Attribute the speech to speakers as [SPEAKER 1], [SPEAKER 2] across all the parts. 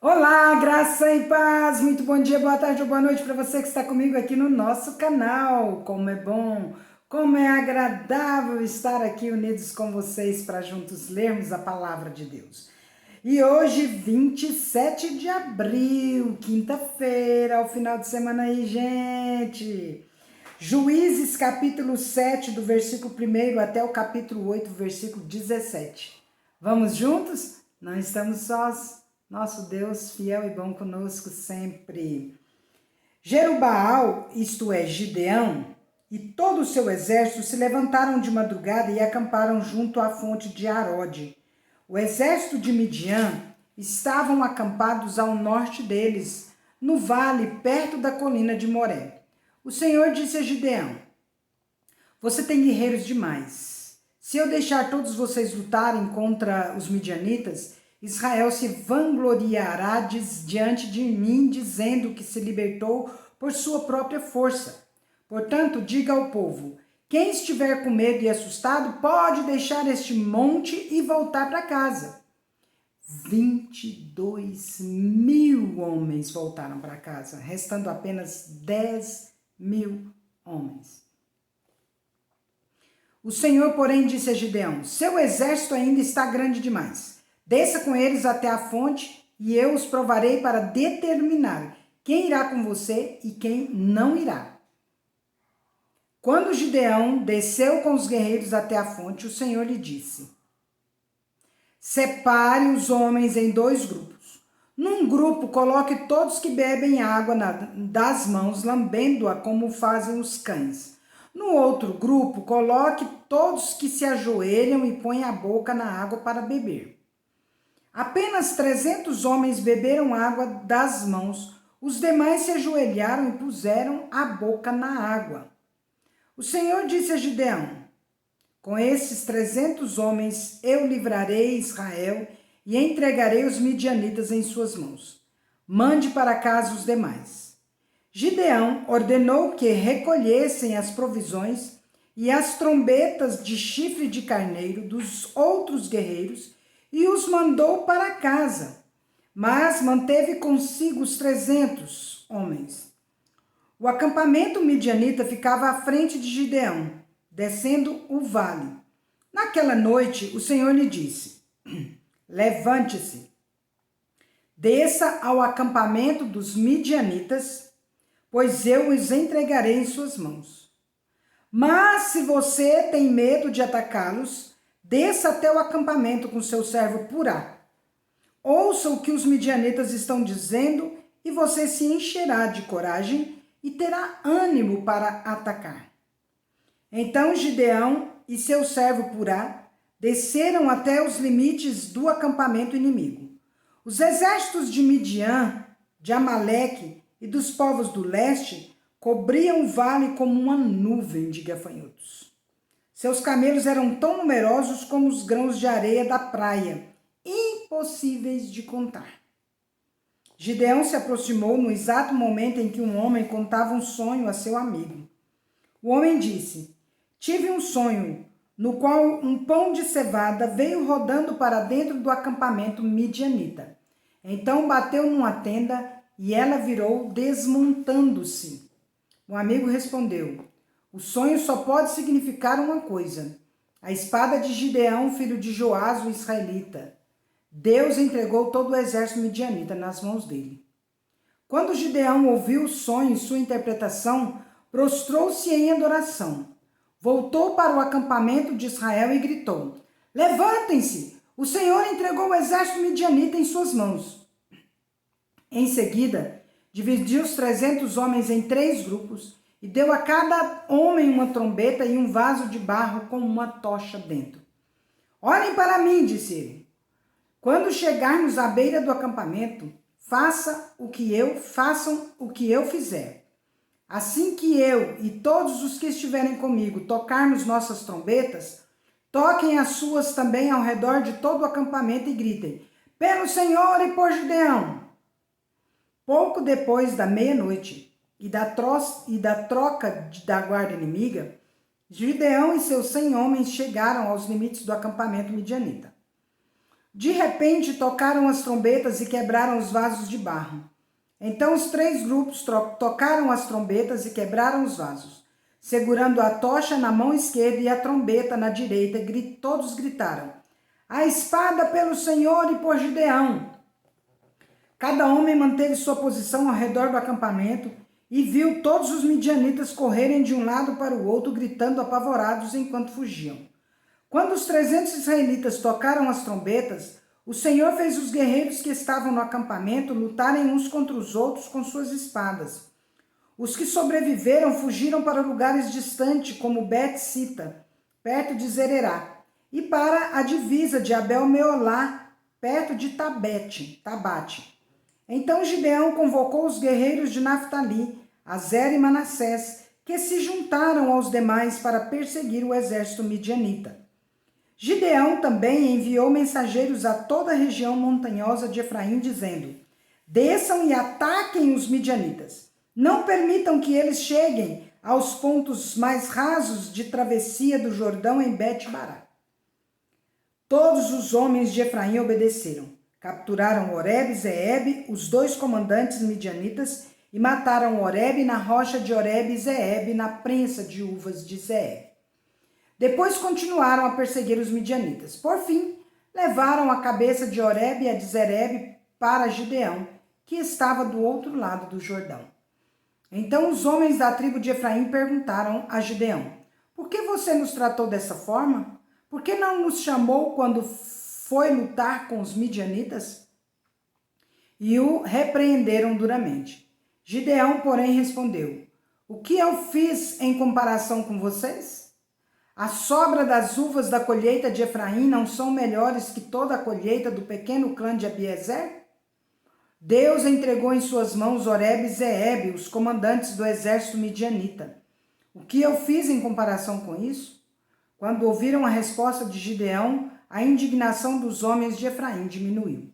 [SPEAKER 1] Olá, graça e paz, muito bom dia, boa tarde ou boa noite para você que está comigo aqui no nosso canal. Como é bom, como é agradável estar aqui unidos com vocês para juntos lermos a palavra de Deus. E hoje, 27 de abril, quinta-feira, ao final de semana aí, gente. Juízes capítulo 7, do versículo 1 até o capítulo 8, versículo 17. Vamos juntos? Não estamos sós. Nosso Deus fiel e bom conosco sempre. Jerubaal, isto é, Gideão, e todo o seu exército se levantaram de madrugada e acamparam junto à fonte de Arode. O exército de Midian estavam acampados ao norte deles, no vale perto da colina de Moré. O Senhor disse a Gideão: Você tem guerreiros demais. Se eu deixar todos vocês lutarem contra os midianitas, Israel se vangloriará diante de mim, dizendo que se libertou por sua própria força. Portanto, diga ao povo: quem estiver com medo e assustado pode deixar este monte e voltar para casa. 22 mil homens voltaram para casa, restando apenas 10 mil homens. O Senhor, porém, disse a Gideão: Seu exército ainda está grande demais. Desça com eles até a fonte e eu os provarei para determinar quem irá com você e quem não irá. Quando Gideão desceu com os guerreiros até a fonte, o Senhor lhe disse: Separe os homens em 2 grupos. Num grupo, coloque todos que bebem água das mãos, lambendo-a como fazem os cães. No outro grupo, coloque todos que se ajoelham e põem a boca na água para beber. Apenas 300 homens beberam água das mãos, os demais se ajoelharam e puseram a boca na água. O Senhor disse a Gideão: Com esses 300 homens eu livrarei Israel e entregarei os midianitas em suas mãos. Mande para casa os demais. Gideão ordenou que recolhessem as provisões e as trombetas de chifre de carneiro dos outros guerreiros e os mandou para casa, mas manteve consigo os 300 homens. O acampamento midianita ficava à frente de Gideão, descendo o vale. Naquela noite, o Senhor lhe disse: Levante-se, desça ao acampamento dos midianitas, pois eu os entregarei em suas mãos. Mas se você tem medo de atacá-los, desça até o acampamento com seu servo Purá. Ouça o que os midianitas estão dizendo e você se encherá de coragem e terá ânimo para atacar. Então Gideão e seu servo Purá desceram até os limites do acampamento inimigo. Os exércitos de Midian, de Amaleque e dos povos do leste cobriam o vale como uma nuvem de gafanhotos. Seus camelos eram tão numerosos como os grãos de areia da praia, impossíveis de contar. Gideão se aproximou no exato momento em que um homem contava um sonho a seu amigo. O homem disse: Tive um sonho, no qual um pão de cevada veio rodando para dentro do acampamento midianita. Então bateu numa tenda e ela virou desmontando-se. O amigo respondeu: O sonho só pode significar uma coisa: a espada de Gideão, filho de Joás, o israelita. Deus entregou todo o exército midianita nas mãos dele. Quando Gideão ouviu o sonho e sua interpretação, prostrou-se em adoração. Voltou para o acampamento de Israel e gritou: Levantem-se! O Senhor entregou o exército midianita em suas mãos. Em seguida, dividiu os 300 homens em 3 grupos e deu a cada homem uma trombeta e um vaso de barro com uma tocha dentro. Olhem para mim, disse ele. Quando chegarmos à beira do acampamento, façam o que eu fizer. Assim que eu e todos os que estiverem comigo tocarmos nossas trombetas, toquem as suas também ao redor de todo o acampamento e gritem: Pelo Senhor e por Gideão! Pouco depois da meia-noite e da troca da guarda inimiga, Gideão e seus 100 homens chegaram aos limites do acampamento midianita. De repente tocaram as trombetas e quebraram os vasos de barro. Então os 3 grupos tocaram as trombetas e quebraram os vasos. Segurando a tocha na mão esquerda e a trombeta na direita, todos gritaram: "A espada pelo Senhor e por Gideão!" Cada homem manteve sua posição ao redor do acampamento e viu todos os midianitas correrem de um lado para o outro, gritando apavorados enquanto fugiam. Quando os 300 israelitas tocaram as trombetas, o Senhor fez os guerreiros que estavam no acampamento lutarem uns contra os outros com suas espadas. Os que sobreviveram fugiram para lugares distantes, como Bet-Sita, perto de Zererá, e para a divisa de Abel-Meolá, perto de Tabate. Então Gideão convocou os guerreiros de Naftali, Azer e Manassés, que se juntaram aos demais para perseguir o exército midianita. Gideão também enviou mensageiros a toda a região montanhosa de Efraim, dizendo: "Desçam e ataquem os midianitas. Não permitam que eles cheguem aos pontos mais rasos de travessia do Jordão em Bet-Bará." Todos os homens de Efraim obedeceram. Capturaram Oreb e Zeeb, os 2 comandantes midianitas, e mataram Oreb na rocha de Oreb e Zeeb na prensa de uvas de Zeeb. Depois continuaram a perseguir os midianitas. Por fim, levaram a cabeça de Oreb e a de Zeeb para Gideão, que estava do outro lado do Jordão. Então os homens da tribo de Efraim perguntaram a Gideão: "Por que você nos tratou dessa forma? Por que não nos chamou quando foi lutar com os midianitas?" E o repreenderam duramente. Gideão, porém, respondeu: "O que eu fiz em comparação com vocês? A sobra das uvas da colheita de Efraim não são melhores que toda a colheita do pequeno clã de Abiezer? Deus entregou em suas mãos Oreb e Zeeb, os comandantes do exército midianita. O que eu fiz em comparação com isso?" Quando ouviram a resposta de Gideão, a indignação dos homens de Efraim diminuiu.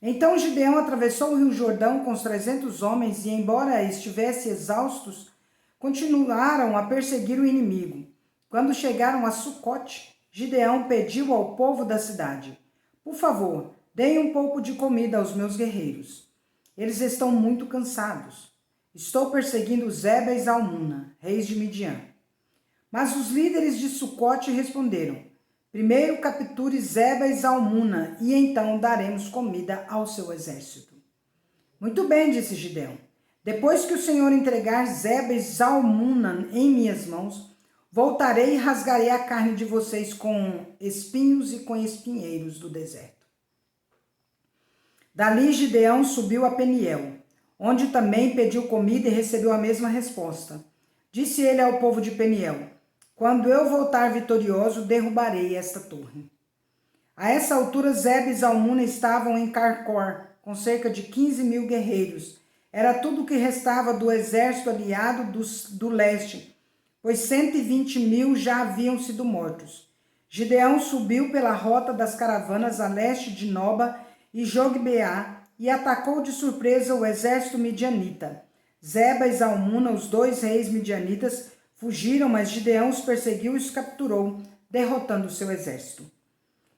[SPEAKER 1] Então Gideão atravessou o rio Jordão com os 300 homens e, embora estivessem exaustos, continuaram a perseguir o inimigo. Quando chegaram a Sucote, Gideão pediu ao povo da cidade: "Por favor, deem um pouco de comida aos meus guerreiros. Eles estão muito cansados. Estou perseguindo Zeba e Zalmuna, reis de Midian." Mas os líderes de Sucote responderam: "Primeiro capture Zeba e Zalmuna, e então daremos comida ao seu exército." "Muito bem", disse Gideão. "Depois que o Senhor entregar Zeba e Zalmuna em minhas mãos, voltarei e rasgarei a carne de vocês com espinhos e com espinheiros do deserto." Dali Gideão subiu a Peniel, onde também pediu comida e recebeu a mesma resposta. Disse ele ao povo de Peniel: "Quando eu voltar vitorioso, derrubarei esta torre." A essa altura, Zeba e Zalmuna estavam em Carcor, com cerca de 15.000 guerreiros. Era tudo o que restava do exército aliado do leste, pois 120.000 já haviam sido mortos. Gideão subiu pela rota das caravanas a leste de Noba e Jogbeá e atacou de surpresa o exército midianita. Zeba e Zalmuna, os 2 reis midianitas, fugiram, mas Gideão os perseguiu e os capturou, derrotando seu exército.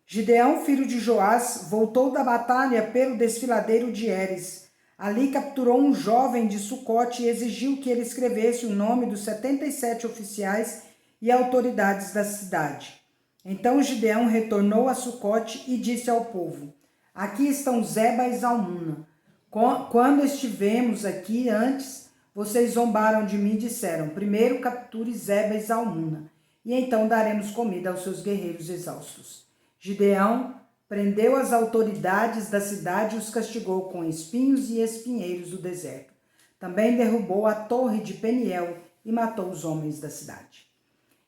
[SPEAKER 1] Gideão, filho de Joás, voltou da batalha pelo desfiladeiro de Eres. Ali capturou um jovem de Sucote e exigiu que ele escrevesse o nome dos 77 oficiais e autoridades da cidade. Então Gideão retornou a Sucote e disse ao povo: "Aqui estão Zeba e Zalmuna. Quando estivemos aqui antes, vocês zombaram de mim e disseram: primeiro capture Zeba e Zalmuna, e então daremos comida aos seus guerreiros exaustos." Gideão prendeu as autoridades da cidade e os castigou com espinhos e espinheiros do deserto. Também derrubou a torre de Peniel e matou os homens da cidade.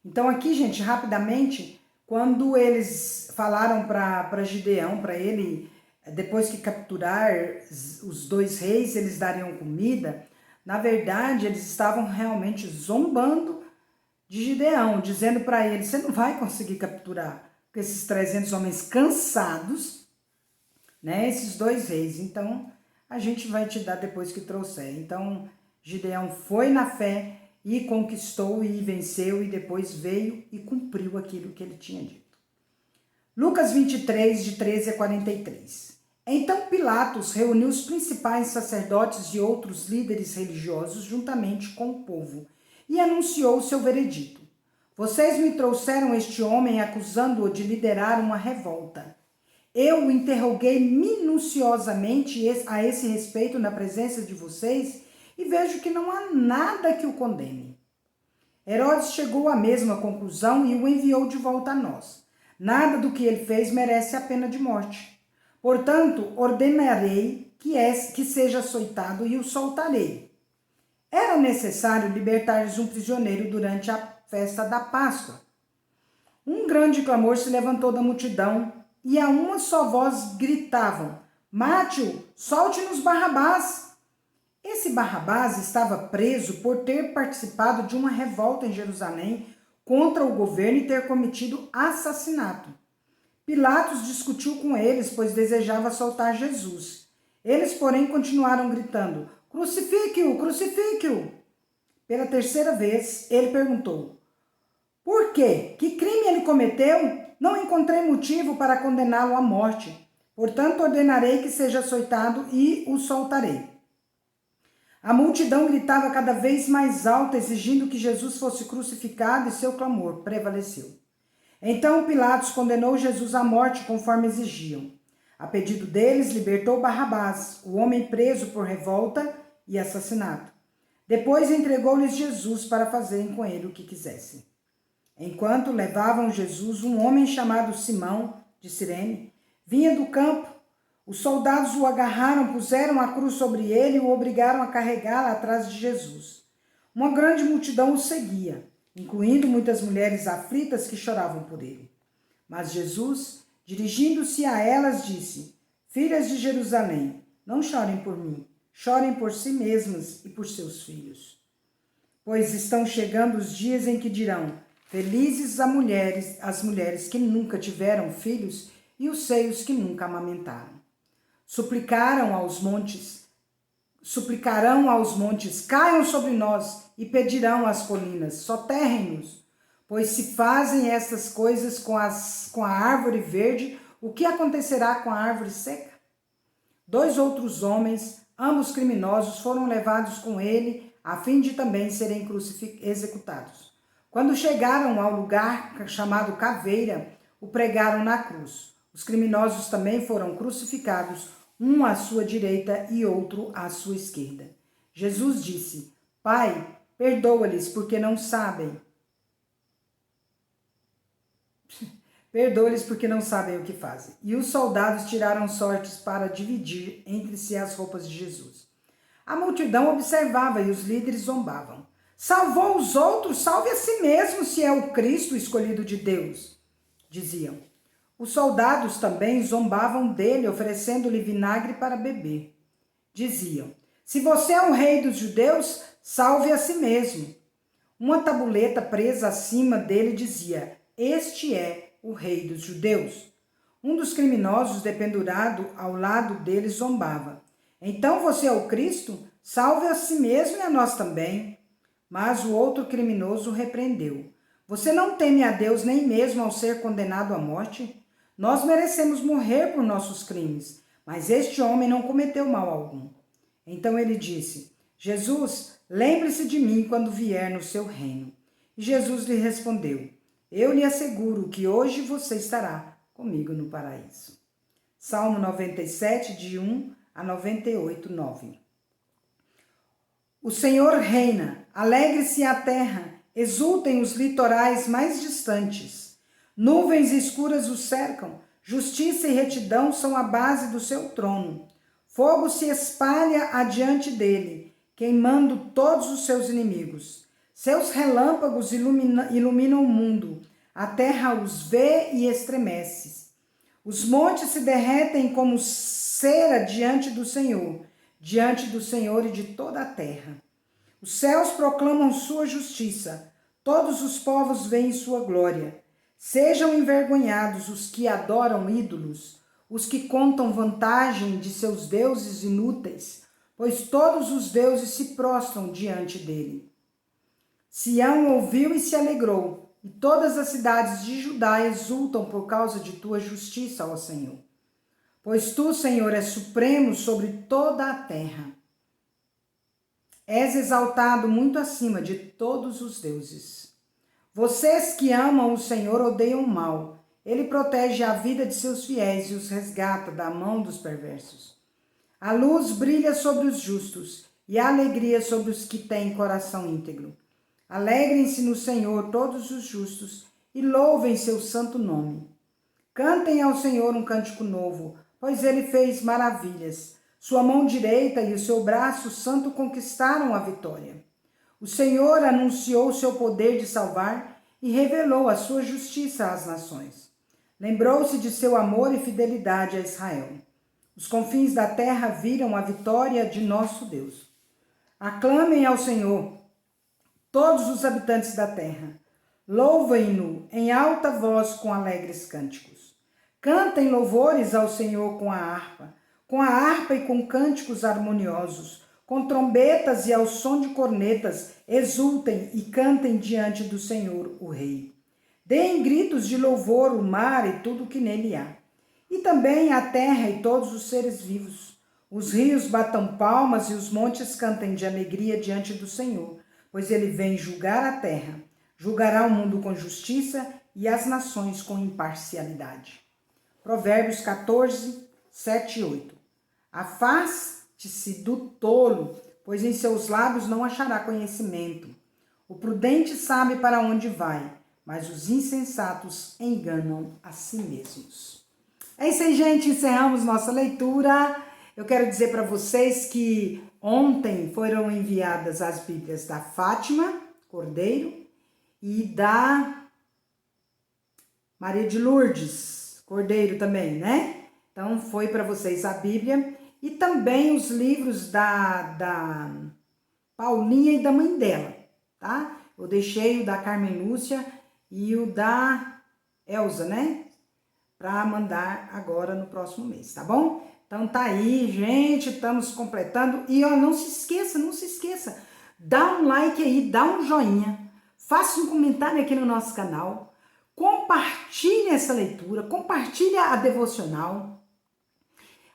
[SPEAKER 1] Então aqui, gente, rapidamente, quando eles falaram para Gideão, para ele, depois que capturar os 2 reis, eles dariam comida, na verdade, eles estavam realmente zombando de Gideão, dizendo para ele: "Você não vai conseguir capturar com esses 300 homens cansados, né, esses 2 reis. Então, a gente vai te dar depois que trouxer." Então, Gideão foi na fé e conquistou e venceu, e depois veio e cumpriu aquilo que ele tinha dito. Lucas 23, de 13 a 43. Então Pilatos reuniu os principais sacerdotes e outros líderes religiosos juntamente com o povo e anunciou o seu veredito. Vocês me trouxeram este homem acusando-o de liderar uma revolta. Eu o interroguei minuciosamente a esse respeito na presença de vocês e vejo que não há nada que o condene. Herodes chegou à mesma conclusão e o enviou de volta a nós. Nada do que ele fez merece a pena de morte. Portanto, ordenarei que seja açoitado e o soltarei. Era necessário libertar-lhes um prisioneiro durante a festa da Páscoa. Um grande clamor se levantou da multidão e a uma só voz gritavam: Mate-o, solte-nos Barrabás. Esse Barrabás estava preso por ter participado de uma revolta em Jerusalém contra o governo e ter cometido assassinato. Pilatos discutiu com eles, pois desejava soltar Jesus. Eles, porém, continuaram gritando: Crucifique-o, crucifique-o! Pela terceira vez, ele perguntou: Por quê? Que crime ele cometeu? Não encontrei motivo para condená-lo à morte. Portanto, ordenarei que seja açoitado e o soltarei. A multidão gritava cada vez mais alto, exigindo que Jesus fosse crucificado, e seu clamor prevaleceu. Então Pilatos condenou Jesus à morte conforme exigiam. A pedido deles, libertou Barrabás, o homem preso por revolta e assassinato. Depois entregou-lhes Jesus para fazerem com ele o que quisessem. Enquanto levavam Jesus, um homem chamado Simão, de Cirene, vinha do campo. Os soldados o agarraram, puseram a cruz sobre ele e o obrigaram a carregá-la atrás de Jesus. Uma grande multidão o seguia, incluindo muitas mulheres aflitas que choravam por ele. Mas Jesus, dirigindo-se a elas, disse: Filhas de Jerusalém, não chorem por mim, chorem por si mesmas e por seus filhos. Pois estão chegando os dias em que dirão: Felizes as mulheres que nunca tiveram filhos e os seios que nunca amamentaram. Suplicarão aos montes, caiam sobre nós, e pedirão às colinas, soterrem-nos. Pois se fazem estas coisas com a árvore verde, o que acontecerá com a árvore seca? 2 outros homens, ambos criminosos, foram levados com ele, a fim de também serem executados. Quando chegaram ao lugar chamado Caveira, o pregaram na cruz. Os criminosos também foram crucificados, um à sua direita e outro à sua esquerda. Jesus disse: Pai, perdoa-lhes, porque não sabem. Perdoa-lhes porque não sabem o que fazem. E os soldados tiraram sortes para dividir entre si as roupas de Jesus. A multidão observava e os líderes zombavam. Salvou os outros, salve a si mesmo, se é o Cristo, o escolhido de Deus, diziam. Os soldados também zombavam dele, oferecendo-lhe vinagre para beber. Diziam: Se você é o rei dos judeus, salve a si mesmo. Uma tabuleta presa acima dele dizia: Este é o rei dos judeus. Um dos criminosos, dependurado ao lado dele, zombava: Então você é o Cristo? Salve a si mesmo e a nós também. Mas o outro criminoso o repreendeu: Você não teme a Deus nem mesmo ao ser condenado à morte? Nós merecemos morrer por nossos crimes, mas este homem não cometeu mal algum. Então ele disse: Jesus, lembre-se de mim quando vier no seu reino. E Jesus lhe respondeu: Eu lhe asseguro que hoje você estará comigo no paraíso. Salmo 97, de 1 a 98, 9. O Senhor reina, alegre-se a terra, exultem os litorais mais distantes. Nuvens escuras o cercam, justiça e retidão são a base do seu trono. Fogo se espalha adiante dele, queimando todos os seus inimigos. Seus relâmpagos iluminam o mundo, a terra os vê e estremece. Os montes se derretem como cera diante do Senhor e de toda a terra. Os céus proclamam sua justiça, todos os povos veem sua glória. Sejam envergonhados os que adoram ídolos, os que contam vantagem de seus deuses inúteis, pois todos os deuses se prostram diante dele. Sião ouviu e se alegrou, e todas as cidades de Judá exultam por causa de tua justiça, ó Senhor. Pois tu, Senhor, és supremo sobre toda a terra. És exaltado muito acima de todos os deuses. Vocês que amam o Senhor odeiam o mal. Ele protege a vida de seus fiéis e os resgata da mão dos perversos. A luz brilha sobre os justos e a alegria sobre os que têm coração íntegro. Alegrem-se no Senhor todos os justos e louvem seu santo nome. Cantem ao Senhor um cântico novo, pois ele fez maravilhas. Sua mão direita e o seu braço santo conquistaram a vitória. O Senhor anunciou seu poder de salvar e revelou a sua justiça às nações. Lembrou-se de seu amor e fidelidade a Israel. Os confins da terra viram a vitória de nosso Deus. Aclamem ao Senhor, todos os habitantes da terra. Louvem-no em alta voz com alegres cânticos. Cantem louvores ao Senhor com a harpa e com cânticos harmoniosos, com trombetas e ao som de cornetas, exultem e cantem diante do Senhor, o Rei. Deem gritos de louvor o mar e tudo que nele há, e também a terra e todos os seres vivos. Os rios batam palmas e os montes cantem de alegria diante do Senhor, pois ele vem julgar a terra, julgará o mundo com justiça e as nações com imparcialidade. Provérbios 14, 7 e 8. Afaste-se do tolo, pois em seus lábios não achará conhecimento. O prudente sabe para onde vai, mas os insensatos enganam a si mesmos. É isso aí, gente. Encerramos nossa leitura. Eu quero dizer para vocês que ontem foram enviadas as Bíblias da Fátima Cordeiro e da Maria de Lourdes Cordeiro também, né? Então foi para vocês a Bíblia e também os livros da Paulinha e da mãe dela, tá? Eu deixei o da Carmen Lúcia e o da Elza, né? Para mandar agora no próximo mês, tá bom? Então tá aí, gente, estamos completando. E ó, não se esqueça, dá um like aí, dá um joinha, faça um comentário aqui no nosso canal, compartilhe essa leitura, compartilhe a devocional.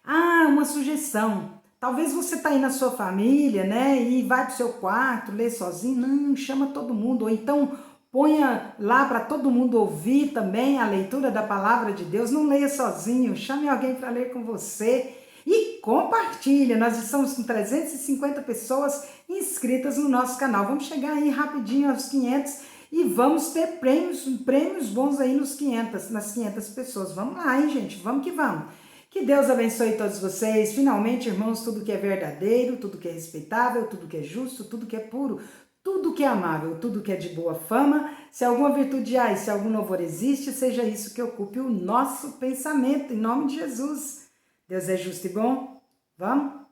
[SPEAKER 1] Ah, uma sugestão. Talvez você tá aí na sua família, né, e vai pro seu quarto, lê sozinho. Não, chama todo mundo, ou então ponha lá para todo mundo ouvir também a leitura da palavra de Deus. Não leia sozinho, chame alguém para ler com você e compartilha. Nós estamos com 350 pessoas inscritas no nosso canal. Vamos chegar aí rapidinho aos 500 e vamos ter prêmios bons aí nas 500 pessoas. Vamos lá, hein, gente? Vamos que vamos. Que Deus abençoe todos vocês. Finalmente, irmãos, tudo que é verdadeiro, tudo que é respeitável, tudo que é justo, tudo que é puro, tudo que é amável, tudo que é de boa fama, se alguma virtude há e se algum louvor existe, seja isso que ocupe o nosso pensamento, em nome de Jesus. Deus é justo e bom. Vamos?